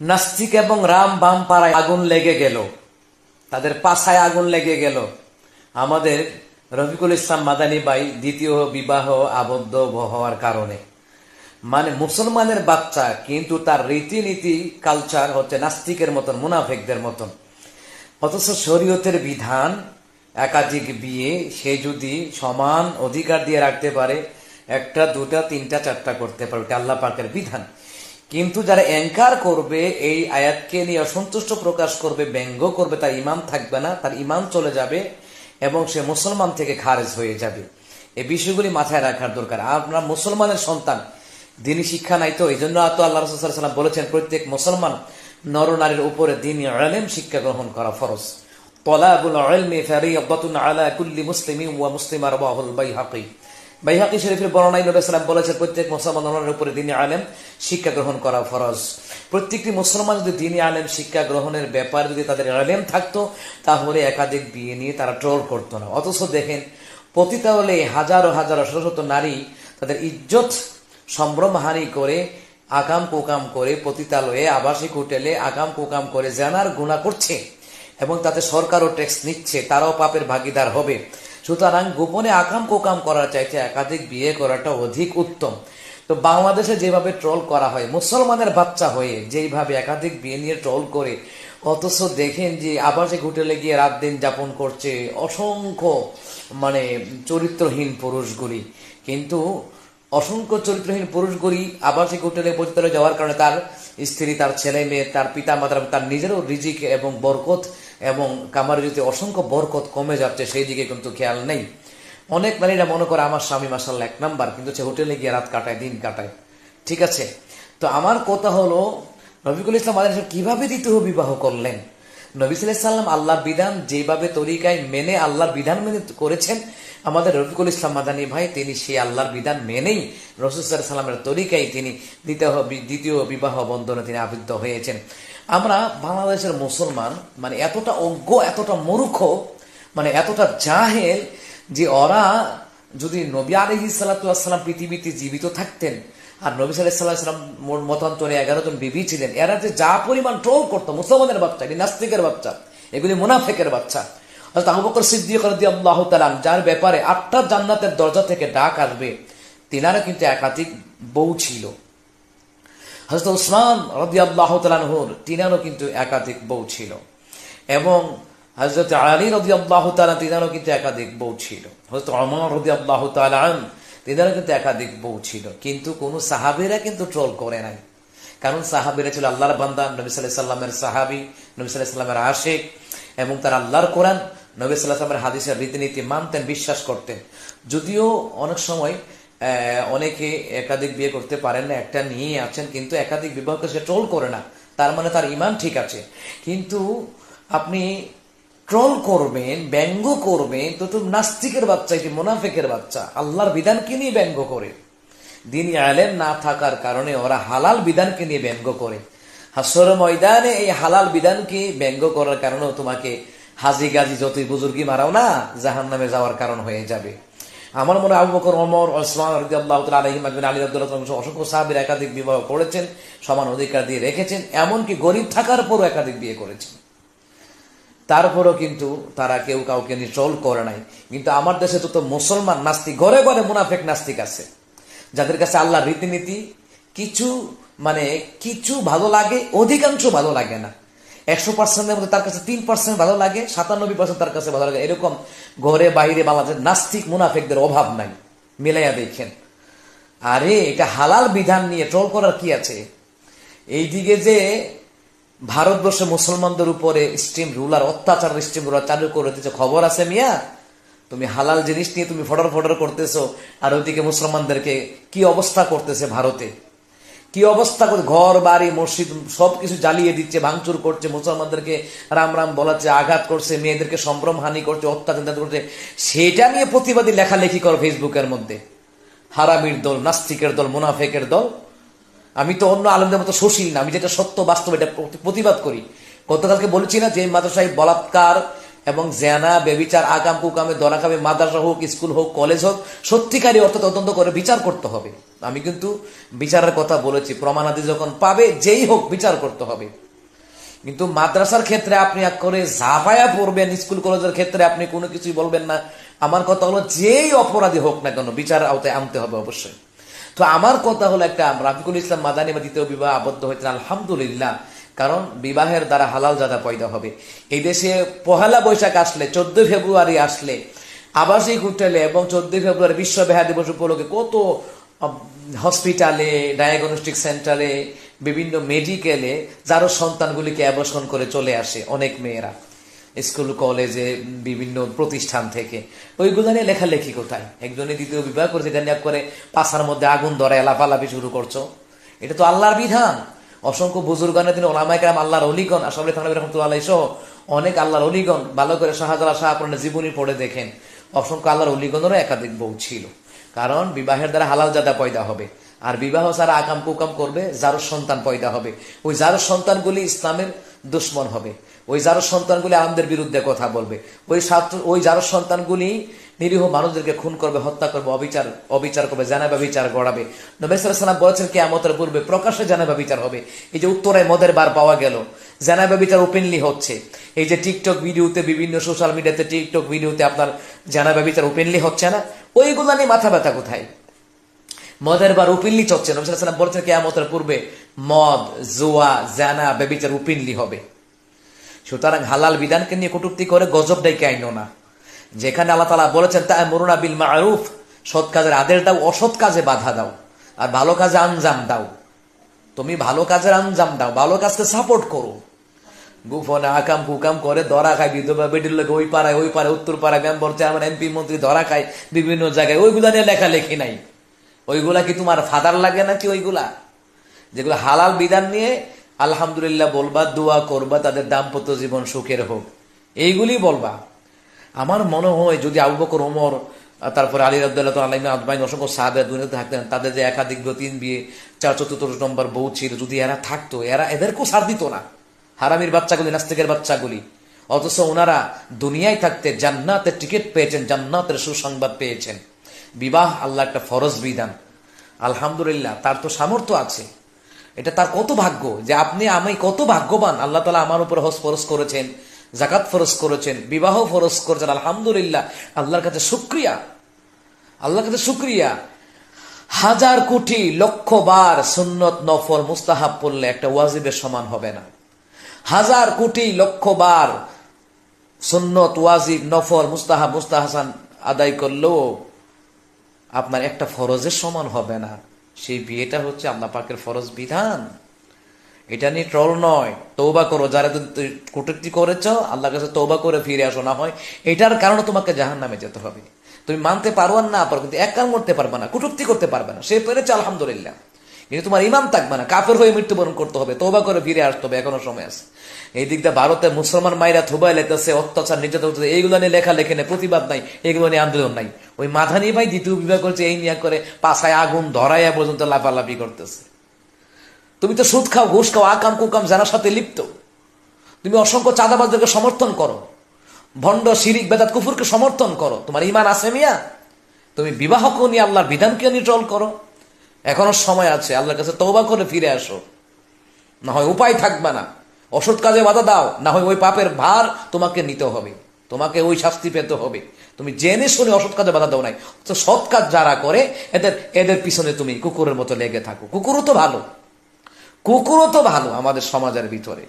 নাস্তিক এবং রাম বাম পাড়ায় আগুন লেগে গেল, তাদের পাছায় আগুন লেগে গেল। আমাদের রফিকুল ইসলাম মাদানী ভাই দ্বিতীয় বিবাহ আবদ্ধ হওয়ার কারণে, মানে মুসলমানের বাচ্চা কিন্তু তার রীতিনীতি কালচার হচ্ছে নাস্তিকের মতন, মুনাফেকদের মতন। অথচ শরীয়তের বিধান একাধিক বিয়ে সে যদি সমান অধিকার দিয়ে রাখতে পারে, একটা দুটা তিনটা চারটা করতে পারে, ওটা আল্লাহ পাকের বিধান। কিন্তু যারা অ্যাঙ্কার করবে, এই আয়াতকে নিয়ে অসন্তুষ্ট প্রকাশ করবে, ব্যঙ্গ করবে, তার ইমান থাকবে না, তার ইমান চলে যাবে এবং সে মুসলমান থেকে খারেজ হয়ে যাবে। এই বিষয়গুলি মাথায় রাখার দরকার। আমরা মুসলমানের সন্তান, দিনী শিক্ষা নাই তো, এই জন্য তো আল্লাহ রাসূল সাল্লাল্লাহু আলাইহি ওয়াসাল্লাম বলেছেন প্রত্যেক মুসলমান নর নারীর উপরে দিনী ইলম শিক্ষা গ্রহণ করা ফরজ। তলাবুল ইলমি ফারিয়াদাতুন আলা কুল্লি মুসলিমিন ওয়া মুসলিমা, রাওয়াহুল বাইহাকী। বাইহাকী শরীফের বর্ণনায় নবী সাল্লাল্লাহু আলাইহি ওয়াসাল্লাম বলেছেন প্রত্যেক মুসলমানের উপরে দিনী ইলম শিক্ষা গ্রহণ করা ফরজ। প্রত্যেকটি মুসলমান যদি দিনী ইলম শিক্ষা গ্রহণের ব্যাপারে যদি তাদের ইলম থাকতো, তাহলে একাধিক বিয়ে নিয়ে তারা ট্রল করতো না। অথচ দেখেন পতিতালয়ে হাজারো হাজারো শত শত নারী তাদের ইজ্জত সম্ভ্রমহানি করে, আকাম কুকাম করে, পতিতালয়ে আবাসিক হোটেলে আকাম কুকাম করে জানার গুনাহ করছে এবং তাতে সরকারও ট্যাক্স নিচ্ছে, তারাও পাপের ভাগিদার হবে। সুতরাং গোপনে আকাম কুকাম করার চাইতে একাধিক বিয়ে করাটা অধিক উত্তম। তো বাংলাদেশে যেভাবে ট্রল করা হয়, মুসলমানের বাচ্চা হয়ে যেইভাবে একাধিক বিয়ে নিয়ে ট্রল করে, অথচ দেখেন যে আবাসিক হোটেলে গিয়ে রাত দিন যাপন করছে অসংখ্য মানে চরিত্রহীন পুরুষগুলি। কিন্তু অসংখ্য চরিত্রহীন পুরুষগুলি আবাসিক হোটেলে পতিতালয়ে যাওয়ার কারণে তার স্ত্রী, তার ছেলে মেয়ে, তার পিতা মাতা, তার নিজেরও রিজিক এবং বরকত এবং কামারিতে অসংখ্য বরকত কমে যাচ্ছে, সেই দিকে কিন্তু খেয়াল নেই। অনেক নারীরা মনে করে আমার স্বামী মাশাআল্লাহ এক নাম্বার, কিন্তু সে হোটেলে গিয়ে রাত কাটায়, দিন কাটায়। ঠিক আছে, তো আমার কথা হলো রফিকুল ইসলাম মাদানী সাহেব কিভাবে দ্বিতীয় বিবাহ করলেন? নবী সাল্লাল্লাহু আলাইহি ওয়াসাল্লাম আল্লাহর বিধান যেভাবে তরিকায় মেনে, আল্লাহর বিধান মেনে করেছেন, আমাদের রফিকুল ইসলাম মাদানী ভাই তিনি সেই আল্লাহর বিধান মেনেই রাসূল সাল্লাল্লাহু আলাইহি ওয়াসাল্লামের তরিকায় তিনি দ্বিতীয় বিবাহ বন্ধনে তিনি আবদ্ধ হয়েছেন। আমরা বাংলাদেশের মুসলমান মানে এতটা অজ্ঞ, এতটা মূর্খ, মানে এতটা জাহেল যে ওরা যদি নবী আলাইহিস সালাতু ওয়াস সালাম পৃথিবীতে জীবিত থাকতেন আর নবী সাল্লাল্লাহু আলাইহি ওয়াসাল্লাম মতান্তরে 11 জন বিবি ছিলেন, এরা যে যা পরিমাণ ট্রোল করতো মুসলমানের বাচ্চা, এটি নাস্তিকের বাচ্চা, এগুলি মুনাফিকের বাচ্চা। হযরত আবু বকর সিদ্দিক রাদিয়াল্লাহু তাআলা যার ব্যাপারে 8টা জান্নাতের দরজা থেকে ডাক আসবে, তিনারও কিন্তু একাধিক বউ ছিল। হযরত উসমান রাদিয়াল্লাহু তাআলা আনহুর তিনারও কিন্তু একাধিক বউ ছিল এবং হযরত আলী রাদিয়াল্লাহু তাআলা তিনারও কিন্তু একাধিক বউ ছিল। হযরত ওমর রাদিয়াল্লাহু তাআলা আনহু তিনারও কিন্তু একাধিক বউ ছিল। কিন্তু কোন সাহাবীরা কিন্তু ট্রোল করে নাই, কারণ সাহাবীরা ছিল আল্লাহর বান্দা, নবী সাল্লাল্লাহু আলাইহি ওয়াসাল্লামের সাহাবী, নবী সাল্লাল্লাহু আলাইহি ওয়াসাল্লামের আশিক এবং তারা আল্লাহর কোরআন, নবী সাল্লাল্লাহু আলাইহি ওয়াসাল্লামের হাদিসের রীতিনীতি মানতেন, বিশ্বাস করতেন। যদিও অনেক সময় অনেকে একাধিক বিয়ে করতে পারেন না, একটা নিয়ে আছেন, কিন্তু একাধিক বিবাহকে সে ট্রোল করে না, তার মানে তার ঈমান ঠিক আছে। কিন্তু আপনি ট্রোল করবেন, ব্যঙ্গ করবেন, তো নাস্তিকের বাচ্চা, এটি মুনাফিকের বাচ্চা, আল্লাহর বিধানকে নিয়ে ব্যঙ্গ করে। দ্বীনি ইলম না থাকার কারণে ওরা হালাল বিধানকে নিয়ে ব্যঙ্গ করে। হাসর ময়দানে এই হালাল বিধানকে ব্যঙ্গ করার কারণে তোমাকে হাজি গাজি যতই বুজুর্গি মারাও না, জাহান্নামে যাওয়ার কারণ হয়ে যাবে। আমার মনে আবু বকর, ওমর, ওসমান রাদিয়াল্লাহু তাআলা আলাইহিম আজমাইন, আলী রাদিয়াল্লাহু তাআলা অসংখ্য সাহাবীরা একাধিক বিবাহ করেছেন, সমান অধিকার দিয়ে রেখেছেন, এমনকি গরিব থাকার পরও একাধিক বিয়ে করেছেন। তারপরও কিন্তু তারা কেউ কাউকে নিয়ে ট্রোল করে নাই। কিন্তু আমার দেশে তো মুসলমান নাস্তিক, ঘরে ঘরে মুনাফিক নাস্তিক আছে, যাদের কাছে আল্লাহর রীতিনীতি কিছু ভালো লাগে, অধিকাংশ ভালো লাগে না। 100%-এর মধ্যে তার কাছে 3% ভালো লাগে, 97% তার কাছে ভালো লাগে। এরকম ঘরে বাইরে বাংলাদেশের নাস্তিক মুনাফিকদের অভাব নাই, মিলাইয়া দেখেন। আরে এটা হালাল বিধান নিয়ে ট্রোল করার কি আছে? এইদিকে যে ভারতবর্ষে মুসলমানদের উপরে স্ট্রিম রুলার, অত্যাচার স্ট্রিম রুলার চালু করে দিচ্ছে, খবর আছে মিয়া? তুমি হালাল জিনিস নিয়ে তুমি ফডর ফডর করতেছো, আর ওইদিকে মুসলমানদেরকে কি অবস্থা করতেছে ভারতে, কি অবস্থা করে, ঘর বাড়ি মসজিদ সবকিছু জ্বালিয়ে দিচ্ছে, ভাঙচুর করছে, মুসলমানদেরকে রাম রাম বলাচ্ছে, আঘাত করছে, মেয়েদেরকে সম্ভ্রম হানি করছে, অত্যাচার করছে। সেটা নিয়ে প্রতিবাদী লেখালেখি করো ফেসবুকের মধ্যে। হারামির দল, নাস্তিকের দল, মুনাফিকের দল। আমি তো অন্য আলেমদের মতো সুশীল না, আমি যেটা সত্য বাস্তব এটা প্রতিবাদ করি। গতকালকে বলেছি না যে মাদ্রাসায় বলাৎকার এবং জেনা বেবিচার আকাম কুকামে দরাকামে মাদ্রাসা হোক স্কুল হোক কলেজ হোক সত্যিকারী অর্থ তদন্ত করে বিচার করতে হবে। আমি কিন্তু বিচারের কথা বলেছি, প্রমাণাদি যখন পাবে যেই হোক বিচার করতে হবে। কিন্তু মাদ্রাসার ক্ষেত্রে আপনি এক করে ঝাঁপায়া পড়বেন, স্কুল কলেজের ক্ষেত্রে আপনি কোনো কিছুই বলবেন না। আমার কথা হলো যেই অপরাধী হোক না কেন বিচার আওতায় আনতে হবে অবশ্যই। তো আমার কথা হলো একটা, রাফিকুল ইসলাম মাদানী বা দ্বিতীয় বিবাহ আবদ্ধ হয়েছেন আলহামদুলিল্লাহ, কারণ বিবাহের দ্বারা হালাল জাদা পয়দা হবে। এই দেশে পহেলা বৈশাখ আসলে 14 ফেব্রুয়ারি আসলে আবাসিক হোটেলে এবং 14 ফেব্রুয়ারি বিশ্ব বেহা দিবস উপলক্ষে কত হসপিটালে, ডায়াগনস্টিক সেন্টারে, বিভিন্ন মেডিকেলে যারও সন্তানগুলিকে অ্যাবর্শন করে চলে আসে অনেক মেয়েরা স্কুল কলেজে বিভিন্ন প্রতিষ্ঠান থেকে। ওইগুলো নিয়ে লেখালেখি কোথায়? একজনে দ্বিতীয় বিবাহ করেছে, এটা নিয়ে করে পাশার মধ্যে আগুন ধরে এলাফালাফি শুরু করছো। এটা তো আল্লাহর বিধান। অসংখ্য বুজুর্গানের দিন ওলামায়ে কেরাম, আল্লাহর অলিগণ, আশরাফুল থানভী রাহমাতুল্লাহ সহ অনেক আল্লাহর অলিগণ, ভালো করে শাহজালাল শাহপুরানের জীবনী পড়ে দেখেন, অসংখ্য আল্লাহর অলিগণেরও একাধিক বউ ছিল। কারণ বিবাহের দ্বারা হালাল জাদা পয়দা হবে, আর বিবাহ ছাড়া আকাম কুকাম করবে যারও সন্তান পয়দা হবে। ওই যারও সন্তানগুলি ইসলামের দুশ্মন হবে, ওই যারও সন্তানগুলি আমাদের বিরুদ্ধে কথা বলবে, ওই যারও সন্তানগুলি নিরীহ মানুষদেরকে খুন করবে, হত্যা করবে, অবিচার করবে, জানাবা বিচার গড়াবে। নবী সাল্লাল্লাহু আলাইহি ওয়াসাল্লাম বলেছেন কিয়ামতের পূর্বে প্রকাশ্যে জানাবা বিচার হবে। এই যে উত্তরায় মদের বার পাওয়া গেল, জানাবা বিচার ওপেনলি হচ্ছে। এই যে টিকটক ভিডিওতে, বিভিন্ন সোশ্যাল মিডিয়াতে টিকটক ভিডিওতে আপনার জানাবা বিচার ওপেনলি হচ্ছে না, ওইগুলো নিয়ে মাথা ব্যথা কোথায়? মদের বার ওপেনলি চলছে। নবী সাল্লাল্লাহু আলাইহি ওয়াসাল্লাম বলেছেন কিয়ামতের পূর্বে মদ, জুয়া, জানা, ব্যভিচার ওপেনলি হবে। সুতরাং হালাল বিধানকে নিয়ে কটূক্তি করে গজব ডাইকে আইনো না। যেখানে আল্লাহ তাআলা বলেছেন তা'মুরুনা বিল মা'রুফ, সৎ কাজের আদেশ দাও, অসৎ কাজে বাধা দাও, আর ভালো কাজে আঞ্জাম দাও। তুমি ভালো কাজের আঞ্জাম দাও, ভালো কাজকে সাপোর্ট করো। গুফনে আকাম কুকাম করে ধরা খায়, বিধবা বেটির লোক ওই পাড়ায় উত্তর পাড়ায় মেম্বার চেয়ারম্যান এমপি মন্ত্রী ধরা খায় বিভিন্ন জায়গায়, ওইগুলা নিয়ে লেখালেখি নাই। ওইগুলা কি তোমার ফাদার লাগে নাকি? ওইগুলা যেগুলো হালাল বিধান নিয়ে আলহামদুলিল্লাহ বলবা, দোয়া করবা, তাদের দাম্পত্য জীবন সুখের হোক, এইগুলি বলবা। আমার মনে হয় যদি আবু বকর, ওমর, তারপরে আলী রাদিয়াল্লাহু তাআলা আজমাইন, অসংখ্য সাহাবা দুনিয়াতে থাকতেন, তাদের যে একাধিক 3 বিয়ে 4 নম্বর বউ ছিল, যদি এরা থাকতো, এদেরকেও ছাড় দিত না, হারামির বাচ্চাগুলি, নাস্তিকের বাচ্চাগুলি। অথচ ওনারা দুনিয়ায় থাকতে জান্নাতের টিকিট পেয়েছেন, জান্নাতের সুসংবাদ পেয়েছেন। বিবাহ আল্লাহ একটা ফরজ বিধান, আলহামদুলিল্লাহ তার তো সামর্থ্য আছে। এটা তার কত ভাগ্য যে আপনি আমি কত ভাগ্যবান, আল্লাহ তাআলা আমার উপর হজ ফরজ করেছেন, যাকাত ফরজ করেছেন, বিবাহ ফরজ করেছেন। আলহামদুলিল্লাহ, আল্লাহর কাছে শুকরিয়া, আল্লাহর কাছে শুকরিয়া। 1000 কোটি লক্ষ বার সুন্নত নফল মুস্তাহাব পড়লে একটা ওয়াজিবের সমান হবে না। 1000 কোটি লক্ষ বার সুন্নত, ওয়াজিব, নফল, মুস্তাহাব, মুস্তাহসান আদায় করলেও আপনার একটা ফরজের সমান হবে না। সেই বিয়েটা হচ্ছে আল্লাহ পাকের ফরজ বিধান। এটা নিয়ে ট্রল নয়, তওবা করো। যারা কটূক্তি করেছ আল্লাহর কাছে তওবা করে ফিরে আসো, না হয় এটার কারণে তোমাকে জাহান্নামে যেতে হবে। তুমি মানতে পারো না পারো, কিন্তু এক কাম করতে পারবে না, কটূক্তি করতে পারবে না। সে পেরেছে আলহামদুলিল্লাহ, কিন্তু তোমার ইমান থাকবে না, কাফের হয়ে মৃত্যুবরণ করতে হবে, তওবা করে ফিরে আসতে হবে, এখনো সময় আছে। এই দিকটা ভারতে মুসলমান মাইরা থুবাই লেতেছে, অত্যাচার নির্যাতন হচ্ছে, এইগুলো নিয়ে লেখালেখি নেই, প্রতিবাদ নাই, এগুলো নিয়ে আন্দোলন নাই। ওই মাদানী ভাই দ্বিতীয় বিবাহ করছে, এই নিয়ে করে পাছায় আগুন ধরাইয়া পর্যন্ত লাফালাফি করতেছে। তুমি তো সুদ খাও, ঘুষ খাও, আকাম কুকাম জানার সাথে লিপ্ত। তুমি অসংখ্য চাঁদাবাজদেরকে সমর্থন করো, ভণ্ড, শিরিক, বেদাত, কুফুরকে সমর্থন করো। তোমার ইমান আছে মিয়া? তুমি বিবাহকে নিয়ে আল্লাহর বিধানকে নিয়ে ট্রল করো। এখনো সময় আছে, আল্লাহর কাছে তওবা করে ফিরে আসো, না হয় উপায় থাকবে না। অসৎ কাজে বাধা দাও, না হয় ওই পাপের ভার তোমাকে নিতে হবে, তোমাকে ওই শাস্তি পেতে হবে। তুমি জেনে শুনে অসৎ কাজে বাধা দাও নাই, তো সৎ কাজ যারা করে এদের পিছনে তুমি কুকুরের মতো লেগে থাকো। কুকুরও তো ভালো, কুকুরও তো ভালো আমাদের সমাজের ভিতরে।